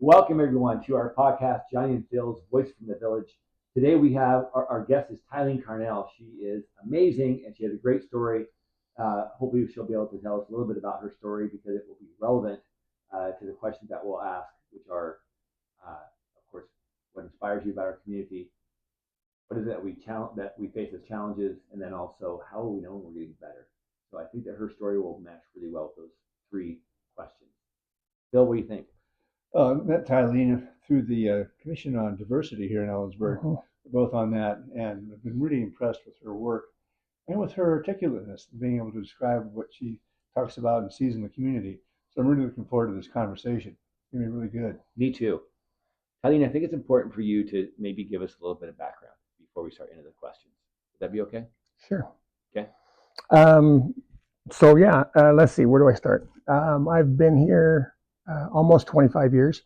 Welcome everyone to our podcast, Johnny and Phil's Voice from the Village. Today we have our guest is Tylene Carnell. She is amazing and she has a great story. Hopefully she'll be able to tell us a little bit about her story because it will be relevant to the questions that we'll ask, which are, of course, what inspires you about our community, what is it that we face as challenges, and then also how will we know when we're getting better. So I think that her story will match really well with those three questions. Phil, what do you think? Met Tylene through the Commission on Diversity here in Ellensburg, both on that, and I've been really impressed with her work and with her articulateness, being able to describe what she talks about and sees in the community. So I'm really looking forward to this conversation. It's going to be really good. Me too. Tylene, I think it's important for you to maybe give us a little bit of background before we start into the questions. Would that be okay? Sure. Okay. Let's see, where do I start? I've been here almost 25 years.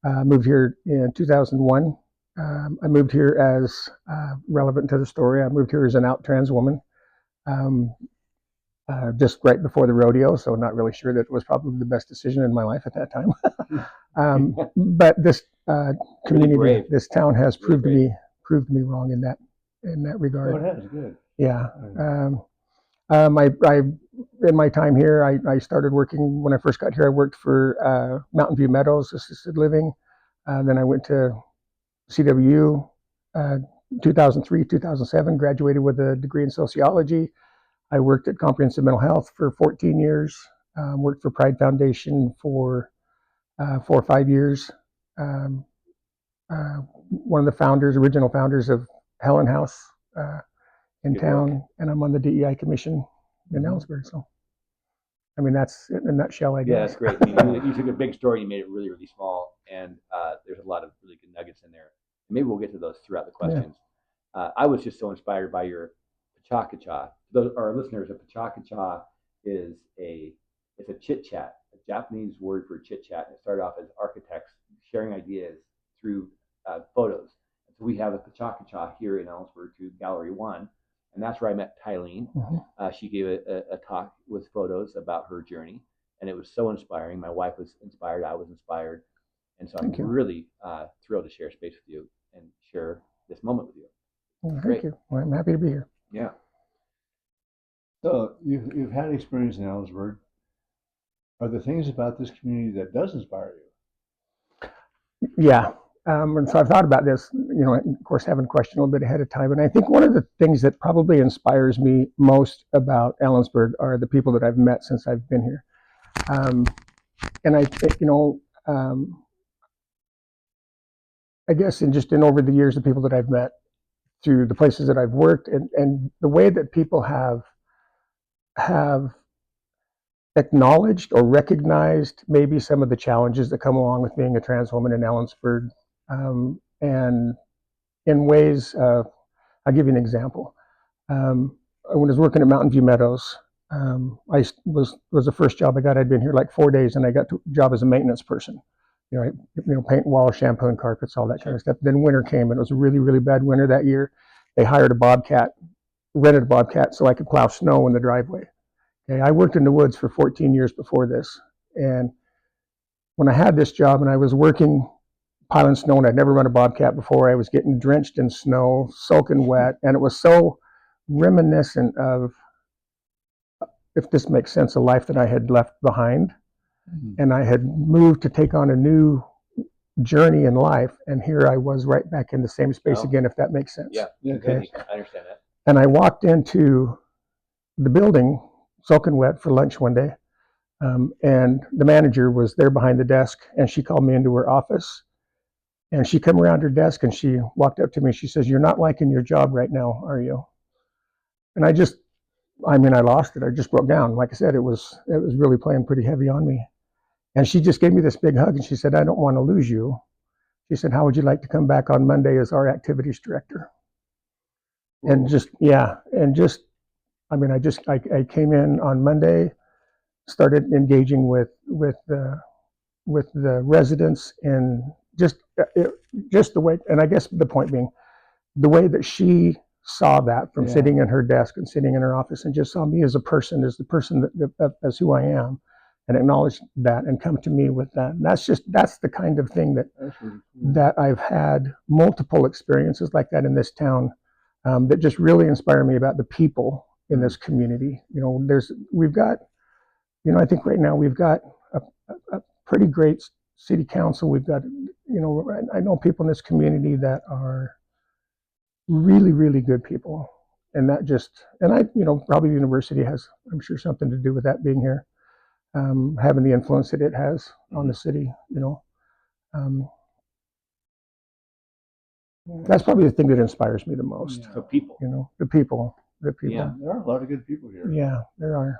Moved here in 2001. I moved here as, relevant to the story, I moved here as an out trans woman, just right before the rodeo, so not really sure that it was probably the best decision in my life at that time. But this community, really this town has really proved me wrong in that regard. Oh, it has, good. Yeah. In my time here, I started working, when I first got here, I worked for Mountain View Meadows Assisted Living. Then I went to CWU, 2003, 2007, graduated with a degree in sociology. I worked at Comprehensive Mental Health for 14 years, worked for Pride Foundation for 4 or 5 years. One of the original founders of Helen House, in Good town, work. and I'm on the DEI commission in Ellensburg. So, I mean, that's it in a nutshell, I guess. Yeah, that's great. You took a big story and you made it really, really small, and there's a lot of really good nuggets in there. Maybe we'll get to those throughout the questions. Yeah. I was just so inspired by your pachakacha. Our listeners, a pachakacha is it's a chit chat, a Japanese word for chit chat. It started off as architects sharing ideas through photos. So we have a pachakacha here in Ellensburg through Gallery 1. And that's where I met Tylene. She gave a talk with photos about her journey, and it was so inspiring. My wife was inspired. I was inspired. And so I'm really thrilled to share space with you and share this moment with you. Well, thank you. Well, I'm happy to be here. Yeah. So you've had experience in Ellensburg. Are there things about this community that does inspire you? Yeah. And so I've thought about this, of course, having a question a little bit ahead of time. And I think one of the things that probably inspires me most about Ellensburg are the people that I've met since I've been here. I guess in over the years, the people that I've met through the places that I've worked and the way that people have acknowledged or recognized maybe some of the challenges that come along with being a trans woman in Ellensburg. And in ways, I'll give you an example. When I was working at Mountain View Meadows, I was the first job I got. I'd been here like 4 days, and I got a job as a maintenance person. Paint walls, shampooing carpets, all that kind of stuff. Then winter came, and it was a really, really bad winter that year. They hired rented a Bobcat, so I could plow snow in the driveway. Okay, I worked in the woods for 14 years before this, and when I had this job and I was working piling snow, and I'd never run a Bobcat before, I was getting drenched in snow, soaking wet, and it was so reminiscent of, if this makes sense, a life that I had left behind. And I had moved to take on a new journey in life, and here I was right back in the same space again, if that makes sense. Yeah, okay. I understand that. And I walked into the building soaking wet for lunch one day, and the manager was there behind the desk, and she called me into her office. And she came around her desk and she walked up to me. She says, "You're not liking your job right now, are you?" And I lost it. I just broke down. Like I said, it was really playing pretty heavy on me. And she just gave me this big hug and she said, "I don't want to lose you." She said, "How would you like to come back on Monday as our activities director?" Ooh. I came in on Monday, started engaging with the residents, and just the way, and I guess the point being, the way that she saw that from sitting in her desk and sitting in her office, and just saw me as a person, as the person as who I am, and acknowledge that and come to me with that. And that's the kind of thing that That's really cool. that I've had multiple experiences like that in this town, that just really inspire me about the people in this community. We've got, I think right now we've got a pretty great city council. We've got, I know people in this community that are really, really good people. And probably the university has, I'm sure, something to do with that being here, having the influence that it has on the city, um, that's probably the thing that inspires me the most. So people. The people. Yeah. There are a lot of good people here. Yeah, there are.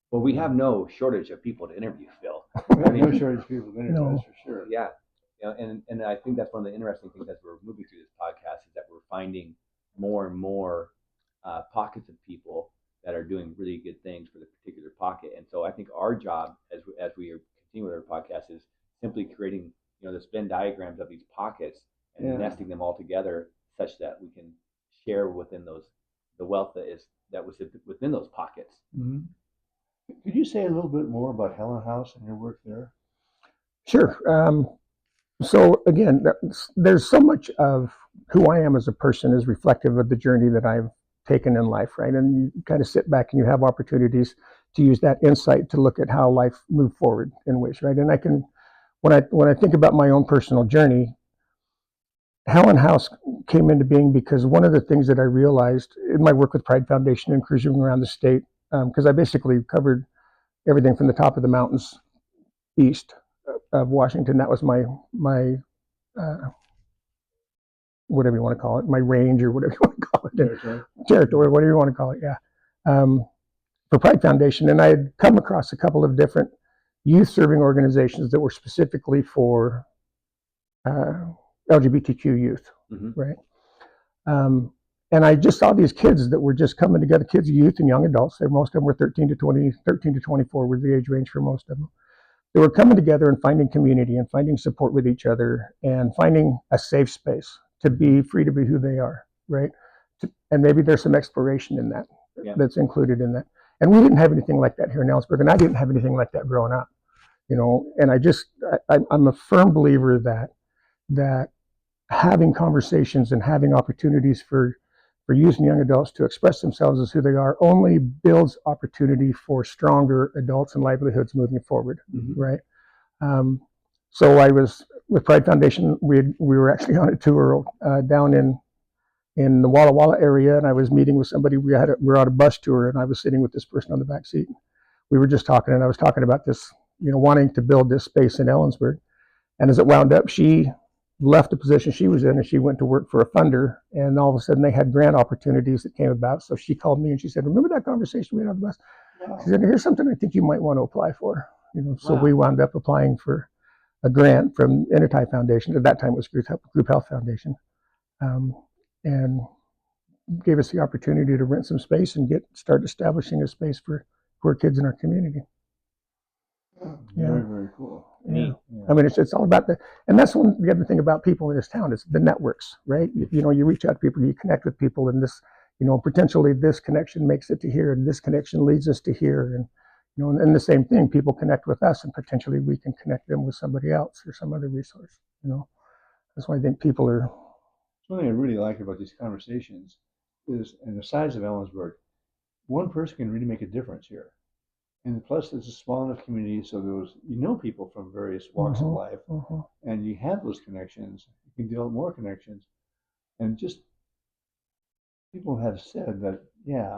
Well, we have no shortage of people to interview, Phil. We have no shortage of people to interview, No. that's for sure. Yeah. And I think that's one of the interesting things as we're moving through this podcast is that we're finding more and more pockets of people that are doing really good things for the particular pocket. And so I think our job as we continue with our podcast is simply creating, the Venn diagrams of these pockets and nesting them all together such that we can share within those the wealth that was within those pockets. Mm-hmm. Could you say a little bit more about Helen House and your work there? Sure. So again, there's so much of who I am as a person is reflective of the journey that I've taken in life, right? And you kind of sit back and you have opportunities to use that insight to look at how life moved forward in ways, right? And I can, when I think about my own personal journey, Helen House came into being because one of the things that I realized in my work with Pride Foundation and cruising around the state, because I basically covered everything from the top of the mountains east of Washington. That was my whatever you want to call it, my range or whatever you want to call it, territory, whatever you want to call it. Yeah, for Pride Foundation, and I had come across a couple of different youth serving organizations that were specifically for LGBTQ youth, right? And I just saw these kids that were just coming together, kids, youth, and young adults. Most of them were 13 to 24 was the age range for most of them. They were coming together and finding community and finding support with each other and finding a safe space to be free to be who they are, right? And maybe there's some exploration in that that's included in that. And we didn't have anything like that here in Ellensburg, and I didn't have anything like that growing up, And I'm a firm believer that having conversations and having opportunities for youth and young adults to express themselves as who they are only builds opportunity for stronger adults and livelihoods moving forward, right? So I was with Pride Foundation. We were actually on a tour down in the Walla Walla area, and I was meeting with somebody. We were on a bus tour, and I was sitting with this person on the back seat. We were just talking, and I was talking about this, wanting to build this space in Ellensburg. And as it wound up, she left the position she was in and she went to work for a funder, and all of a sudden they had grant opportunities that came about. So she called me and she said, remember that conversation we had on the bus? Wow. She said, here's something I think you might want to apply for. So we wound up applying for a grant from Intertie Foundation. At that time it was Group Health Foundation, and gave us the opportunity to rent some space and start establishing a space for kids in our community. Very, very cool. Yeah. I mean, it's all about and that's the other thing about people in this town is the networks, right? You reach out to people, you connect with people, and this, potentially this connection makes it to here, and this connection leads us to here, and and the same thing, people connect with us, and potentially we can connect them with somebody else or some other resource. That's why I think people are. Something I really like about these conversations is, in the size of Ellensburg, one person can really make a difference here. And plus, it's a small enough community, so people from various walks of life, and you have those connections. You can build more connections, and just people have said that,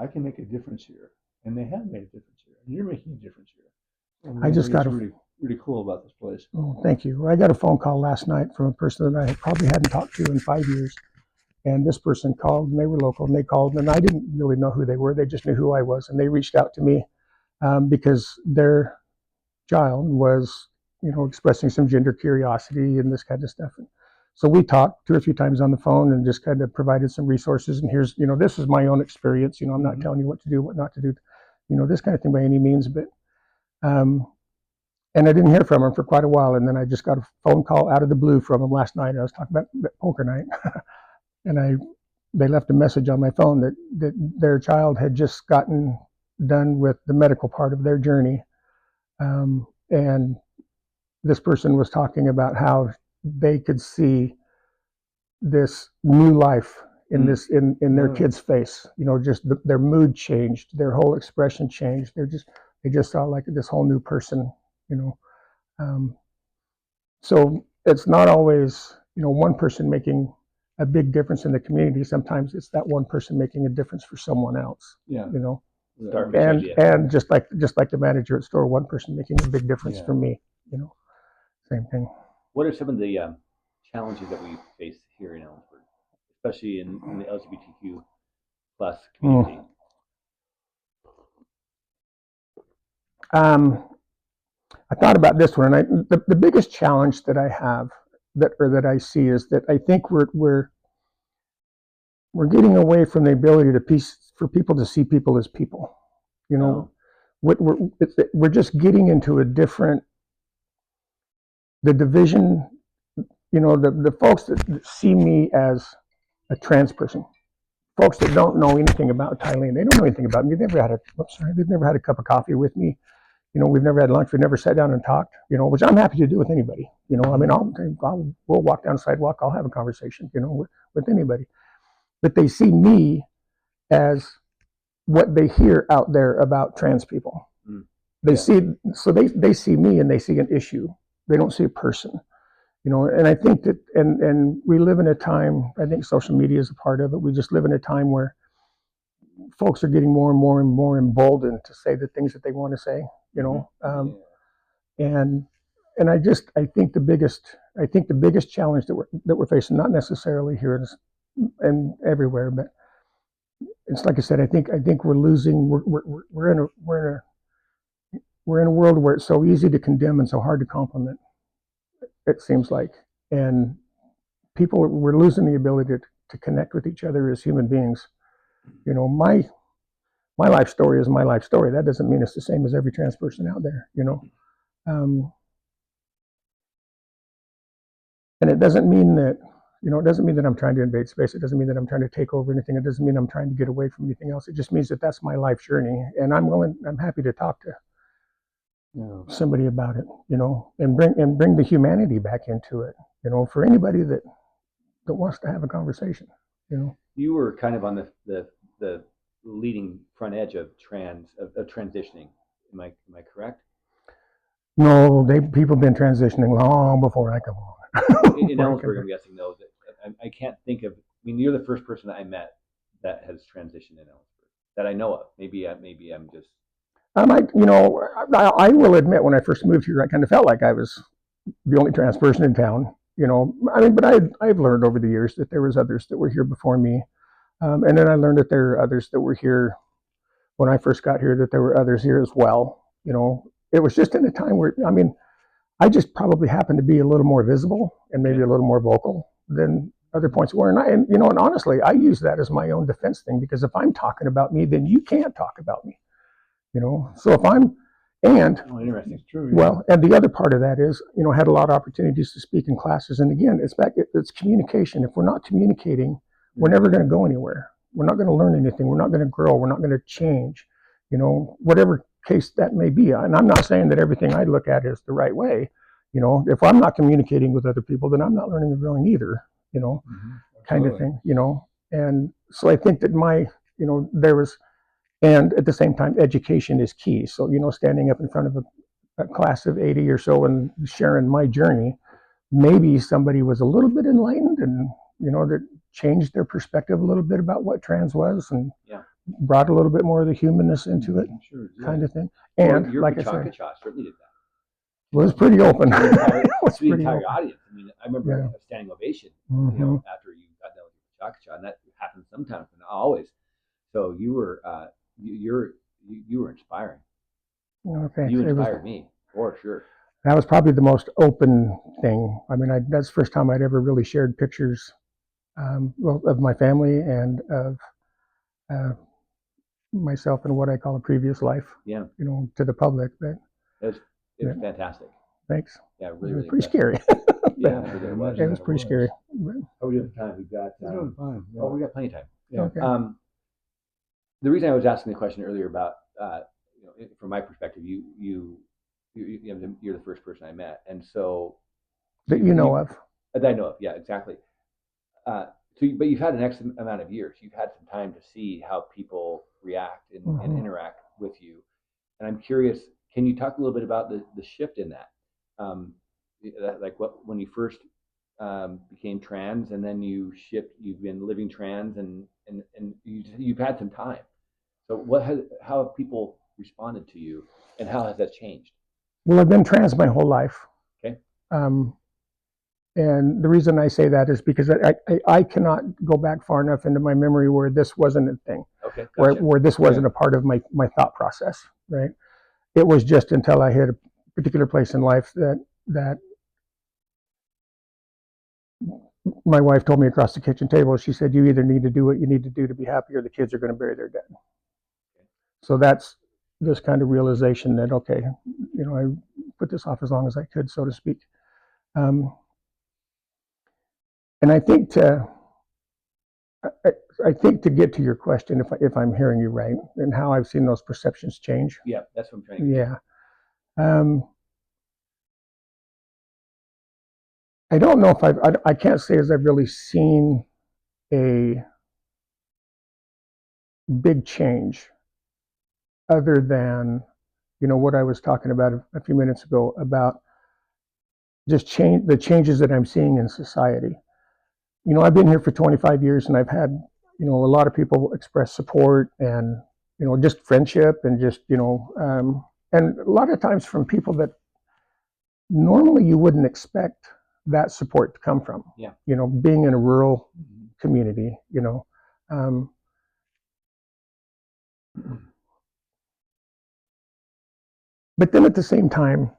I can make a difference here, and they have made a difference here, and you're making a difference here. And I just got really, really cool about this place. Oh, thank you. I got a phone call last night from a person that I probably hadn't talked to in 5 years. And this person called, and they were local, and they called, and I didn't really know who they were. They just knew who I was, and they reached out to me because their child was, expressing some gender curiosity and this kind of stuff. And so we talked 2 or 3 times on the phone and just kind of provided some resources. And here's, this is my own experience. I'm not telling you what to do, what not to do, this kind of thing by any means. But, and I didn't hear from him for quite a while. And then I just got a phone call out of the blue from him last night. I was talking about poker night. And they left a message on my phone that their child had just gotten done with the medical part of their journey, And this person was talking about how they could see this new life in this in their kid's face. You know, just their mood changed, their whole expression changed. They just saw like this whole new person. You know, so it's not always, you know, one person making a big difference in the community. Sometimes it's that one person making a difference for someone else. Yeah. You know, and and just like the manager at store, one person making a big difference for me. You know, same thing. What are some of the challenges that we face here in Ellensburg, especially in the LGBTQ plus community? I thought about this one, and the biggest challenge that I have that I see is that I think we're getting away from the ability for people to see people as people. You know, we're just getting into a different, the division. You know, the folks that see me as a trans person, folks that don't know anything about Tylene, they don't know anything about me. They've never had a cup of coffee with me. You know, we've never had lunch. We've never sat down and talked. You know, which I'm happy to do with anybody. You know, I mean, we'll walk down the sidewalk. I'll have a conversation. You know, with anybody. But they see me as what they hear out there about trans people. They see me and they see an issue. They don't see a person. You know, and I think that, and we live in a time, I think social media is a part of it. We just live in a time where folks are getting more and more and more emboldened to say the things that they want to say, you know. And I think the biggest challenge that we're facing, not necessarily here and everywhere, but it's like I said, I think we're losing, we're in a world where it's so easy to condemn and so hard to compliment, it seems like. And we're losing the ability to connect with each other as human beings. You know, my life story is my life story. That doesn't mean it's the same as every trans person out there, you know. And it doesn't mean that, you know, it doesn't mean that I'm trying to invade space. It doesn't mean that I'm trying to take over anything. It doesn't mean I'm trying to get away from anything else. It just means that that's my life journey, and I'm happy to talk to somebody about it, you know, and bring the humanity back into it, you know, for anybody that wants to have a conversation, you know. You were kind of on the leading front edge of transitioning. Am I correct? No, people have been transitioning long before I come along. In Ellensburg, I'm guessing though that I can't think of. I mean, you're the first person that I met that has transitioned in Ellensburg that I know of. Maybe I'm just. You know, I will admit, when I first moved here, I kind of felt like I was the only trans person in town. You know, I mean, but I've learned over the years that there was others that were here before me, and then I learned that there are others that were here when I first got here. That there were others here as well. You know, it was just in a time where, I mean, I just probably happened to be a little more visible and maybe a little more vocal than other points were. And you know, and honestly, I use that as my own defense thing, because if I'm talking about me, then you can't talk about me. You know, so if I'm, interesting. It's true. Well, and the other part of that is, you know, I had a lot of opportunities to speak in classes. And again, it's communication. If we're not communicating, we're never going to go anywhere. We're not going to learn anything. We're not going to grow. We're not going to change, you know, whatever case that may be. And I'm not saying that everything I look at is the right way. You know, if I'm not communicating with other people, then I'm not learning and growing either, you know, kind of thing, you know. And so I think that you know, and at the same time, education is key. So, you know, standing up in front of a class of 80 or so and sharing my journey, maybe somebody was a little bit enlightened and, you know, that changed their perspective a little bit about what trans was, and brought a little bit more of the humanness into it, kind of thing. And your like I said, certainly did that. It was pretty open. The entire audience. I mean, I remember a standing ovation, you know, after you got done with your cha-cha, and that happens sometimes, but not always. So you were you were inspiring. Okay, you inspired me for sure. That was probably the most open thing. I mean, that's the first time I'd ever really shared pictures, of my family and of myself and what I call a previous life. Yeah. You know, to the public. But it was fantastic. Thanks. Yeah, really. It was pretty scary. Yeah, it was pretty scary. How are we doing for time? We've got. Fine. Oh, we got plenty of time. Yeah. Okay. The reason I was asking the question earlier about, you know, from my perspective, you you're the first person I met, and so that you know of. that I know of. Yeah, exactly. But you've had an X amount of years. You've had some time to see how people react and interact with you. And I'm curious, can you talk a little bit about the shift in that? Um, like what when you first became trans, and then you've been living trans, and you've had some time. So how have people responded to you, and how has that changed? Well, I've been trans my whole life. Okay. And the reason I say that is because I cannot go back far enough into my memory where this wasn't a thing. Okay. Gotcha. Where this wasn't a part of my thought process, right? It was just until I hit a particular place in life that my wife told me across the kitchen table. She said, "You either need to do what you need to do to be happy, or the kids are going to bury their dead." So that's this kind of realization that, okay, I put this off as long as I could, so to speak. And I think to get to your question, if I'm hearing you right, and how I've seen those perceptions change. Yeah, that's what I'm trying to get. Yeah. I don't know if I can't say as I've really seen a big change other than, what I was talking about a few minutes ago about just the changes that I'm seeing in society. I've been here for 25 years, and I've had, a lot of people express support and, just friendship and just, and a lot of times from people that normally you wouldn't expect that support to come from. Yeah. Being in a rural community, but then at the same time,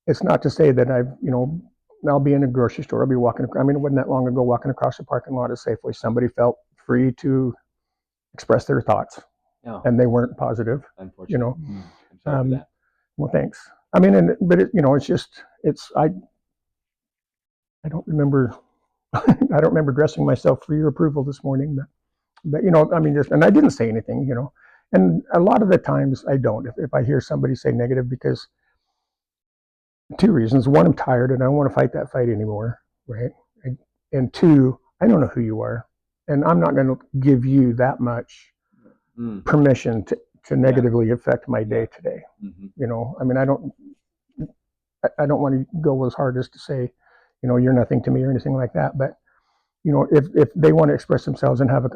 it's not to say that I'll be in a grocery store, I'll be walking, it wasn't that long ago walking across the parking lot of Safeway, somebody felt free to express their thoughts, and they weren't positive. Unfortunately. I'm sorry for that. Well, thanks. I don't remember, I don't remember dressing myself for your approval this morning, but and I didn't say anything, and a lot of the times I don't, if I hear somebody say negative, because two reasons. One, I'm tired and I don't want to fight that fight anymore, right? And two, I don't know who you are, and I'm not going to give you that much permission to negatively affect my day today. I don't want to go as hard as to say, you're nothing to me or anything like that. But if they want to express themselves and have a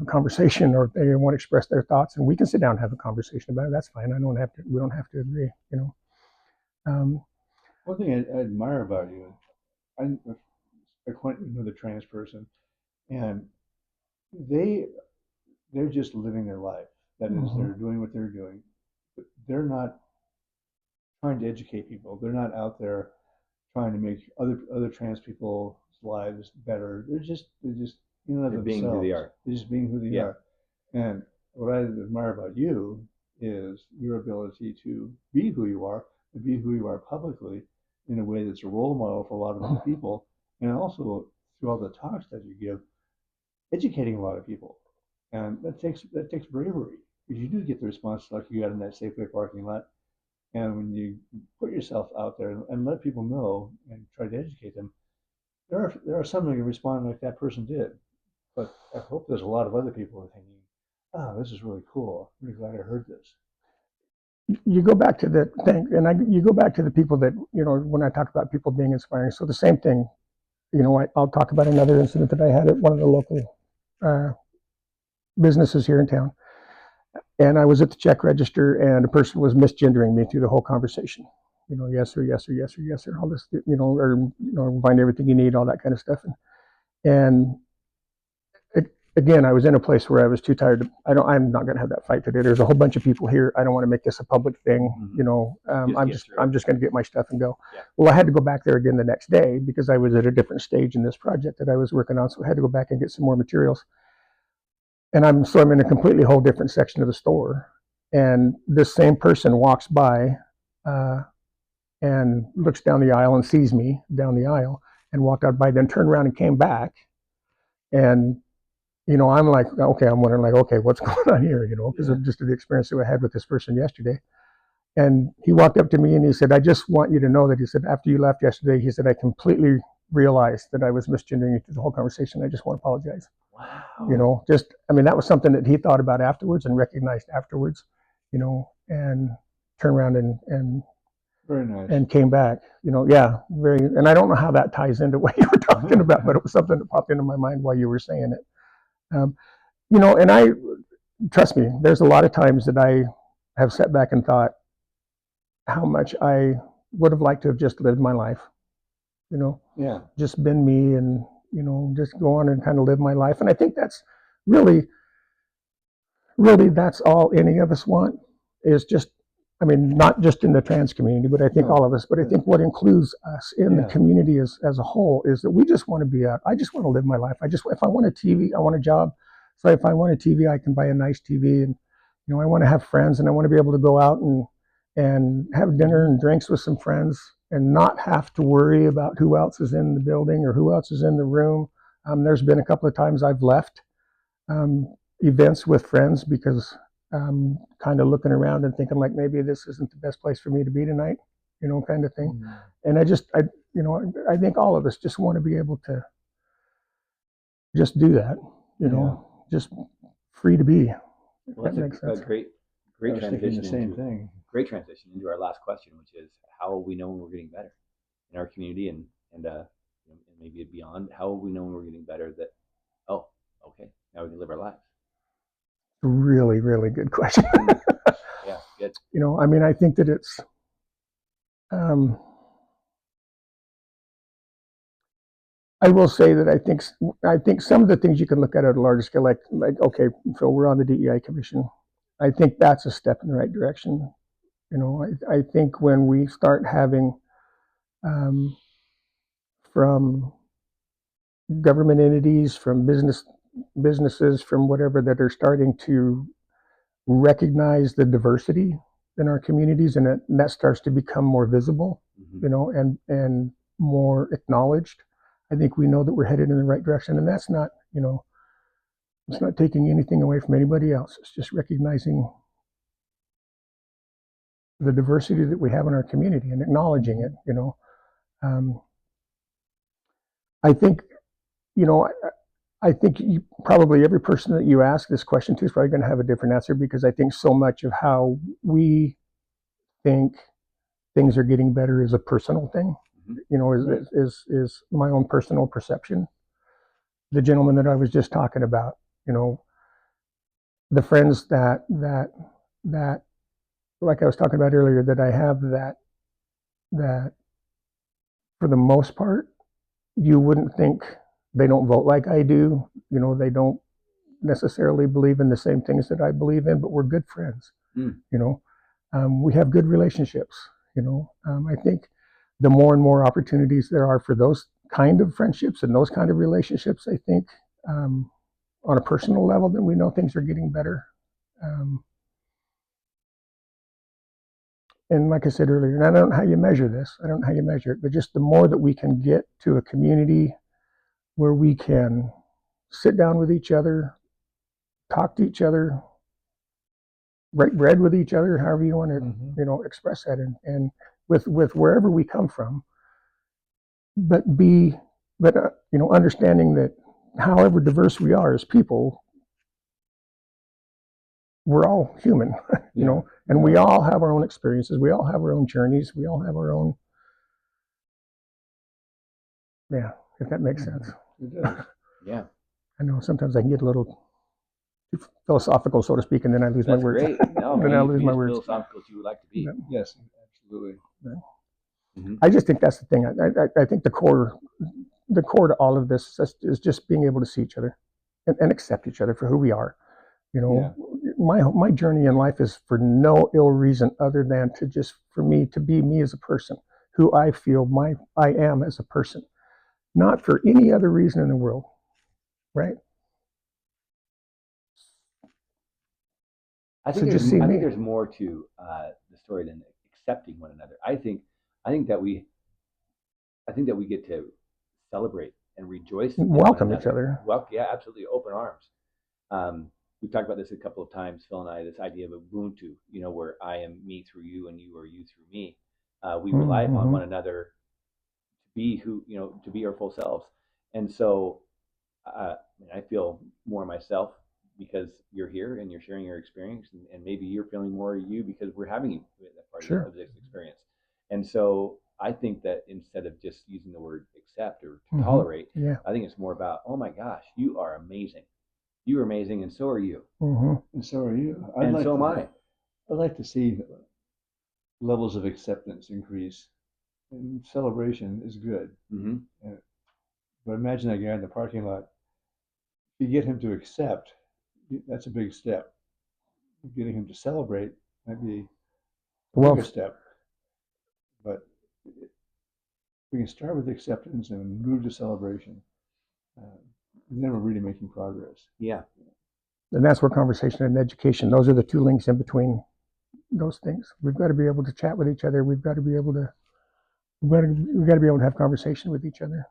conversation, or they want to express their thoughts, and we can sit down and have a conversation about it, that's fine. We don't have to agree. One thing I admire about you, I'm acquainted with a trans person, and they're just living their life. That is, they're doing what they're doing. But they're not trying to educate people. They're not out there trying to make other trans people's lives better. They're just themselves. Being who they are. They're just being who they are. And what I admire about you is your ability to be who you are, to be who you are publicly in a way that's a role model for a lot of other people, and also through all the talks that you give, educating a lot of people. And that takes bravery, because you do get the response like you got in that Safeway parking lot. And when you put yourself out there and let people know and try to educate them, there are some that can respond like that person did. But I hope there's a lot of other people who are thinking, "Oh, this is really cool. I'm really glad I heard this." You go back to the thing, and you go back to the people that, when I talk about people being inspiring. So the same thing, I'll talk about another incident that I had at one of the local businesses here in town. And I was at the check register, and a person was misgendering me through the whole conversation. Yes sir, yes sir, yes sir, yes sir, all this, find everything you need, all that kind of stuff. And again, I was in a place where I was too tired. I'm not going to have that fight today. There's a whole bunch of people here. I don't want to make this a public thing. I'm just going to get my stuff and go. Yeah. Well, I had to go back there again the next day because I was at a different stage in this project that I was working on. So I had to go back and get some more materials. And I'm in a completely whole different section of the store. And this same person walks by and looks down the aisle and sees me down the aisle and walked out by, then turned around and came back. And I'm like, okay, I'm wondering, like, okay, what's going on here, because of just the experience that I had with this person yesterday. And he walked up to me and he said, I just want you to know that, he said, after you left yesterday, he said, I completely realized that I was misgendering you through the whole conversation. I just want to apologize. Wow. Just, I mean, that was something that he thought about afterwards and recognized afterwards, and turned around and Very nice. and came back, very, and I don't know how that ties into what you were talking about, but it was something that popped into my mind while you were saying it. And I, trust me, there's a lot of times that I have sat back and thought how much I would have liked to have just lived my life, Yeah. just been me and, just go on and kind of live my life. And I think that's really, really, that's all any of us want is just, I mean, not just in the trans community, but I think all of us, but I think what includes us in the community as a whole is that we just want to be out. I just want to live my life. If I want a TV, I want a job. So if I want a TV, I can buy a nice TV, and, I want to have friends, and I want to be able to go out and have dinner and drinks with some friends and not have to worry about who else is in the building or who else is in the room. There's been a couple of times I've left events with friends because kind of looking around and thinking like maybe this isn't the best place for me to be tonight, kind of thing. And I think all of us just want to be able to just do that, just free to be. Well, that's a great transition. Great transition into our last question, which is how will we know when we're getting better in our community and maybe beyond? How will we know when we're getting better that, oh, okay, now we can live our lives? Really, really good question. Yeah, good. I mean, I think that it's, I will say that I think some of the things you can look at a larger scale, like okay, so we're on the DEI commission. I think that's a step in the right direction. I think when we start having from government entities, from businesses, from whatever, that are starting to recognize the diversity in our communities, and that starts to become more visible, and more acknowledged. I think we know that we're headed in the right direction, and that's not, it's not taking anything away from anybody else. It's just recognizing the diversity that we have in our community and acknowledging it. I think, I think probably every person that you ask this question to is probably going to have a different answer, because I think so much of how we think things are getting better is a personal thing, is my own personal perception. The gentleman that I was just talking about, the friends that like I was talking about earlier, that I have, that for the most part, you wouldn't think they don't vote like I do. They don't necessarily believe in the same things that I believe in, but we're good friends. We have good relationships. I think the more and more opportunities there are for those kind of friendships and those kind of relationships, I think on a personal level, then we know things are getting better. And like I said earlier, and I don't know how you measure this, I don't know how you measure it, but just the more that we can get to a community where we can sit down with each other, talk to each other, break bread with each other, however you want to, express that, and with wherever we come from, but understanding that however diverse we are as people, we're all human, and we all have our own experiences, we all have our own journeys, we all have our own, if that makes sense. It does. Yeah. I know sometimes I can get a little too philosophical, so to speak, and then I lose my words. Great. No, then I lose my words. Philosophical as you would like to be. Yes, absolutely. I just think that's the thing. I think the core to all of this is just being able to see each other and accept each other for who we are. My journey in life is for no ill reason other than for me to be me as a person, who I feel I am as a person, not for any other reason in the world, right? I think there's more to the story than accepting one another. I think that we get to celebrate and rejoice, welcome each other. Well, yeah, absolutely, open arms. we've talked about this a couple of times, Phil and I, this idea of Ubuntu, where I am me through you and you are you through me. We rely upon one another to be to be our full selves. And so I feel more myself because you're here and you're sharing your experience, and maybe you're feeling more you because we're having that part Sure. of this experience. And so I think that instead of just using the word accept or to tolerate, Yeah. I think it's more about, oh my gosh, you are amazing. You are amazing, and so are you. And so are you. So am I. I'd like to see levels of acceptance increase. And celebration is good. But imagine that guy in the parking lot. If you get him to accept, that's a big step. Getting him to celebrate might be a bigger step. But we can start with acceptance and move to celebration. Then we're really making progress. Yeah. And that's where conversation and education, those are the two links in between those things. We've got to be able to chat with each other. We've got to be able to have conversation with each other.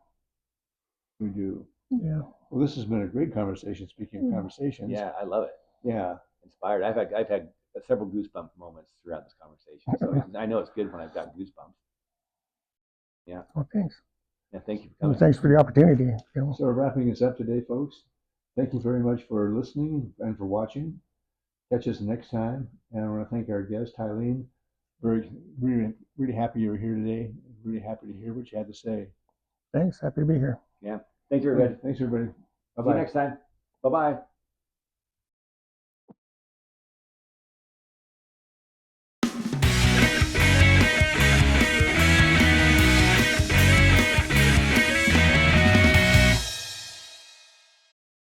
We do. Yeah. Well, this has been a great conversation. Speaking of conversations. Yeah, I love it. Yeah. Inspired. I've had several goosebump moments throughout this conversation. So I know it's good when I've got goosebumps. Yeah. Well, thanks. Yeah, thank you for coming. Well, thanks for the opportunity. So we're wrapping this up today, folks. Thank you very much for listening and for watching. Catch us next time. And I want to thank our guest, Tylene. Really happy you were here today. Really happy to hear what you had to say. Thanks. Happy to be here. Yeah. Thanks, everybody. Thanks, everybody. Bye-bye. See you next time. Bye-bye.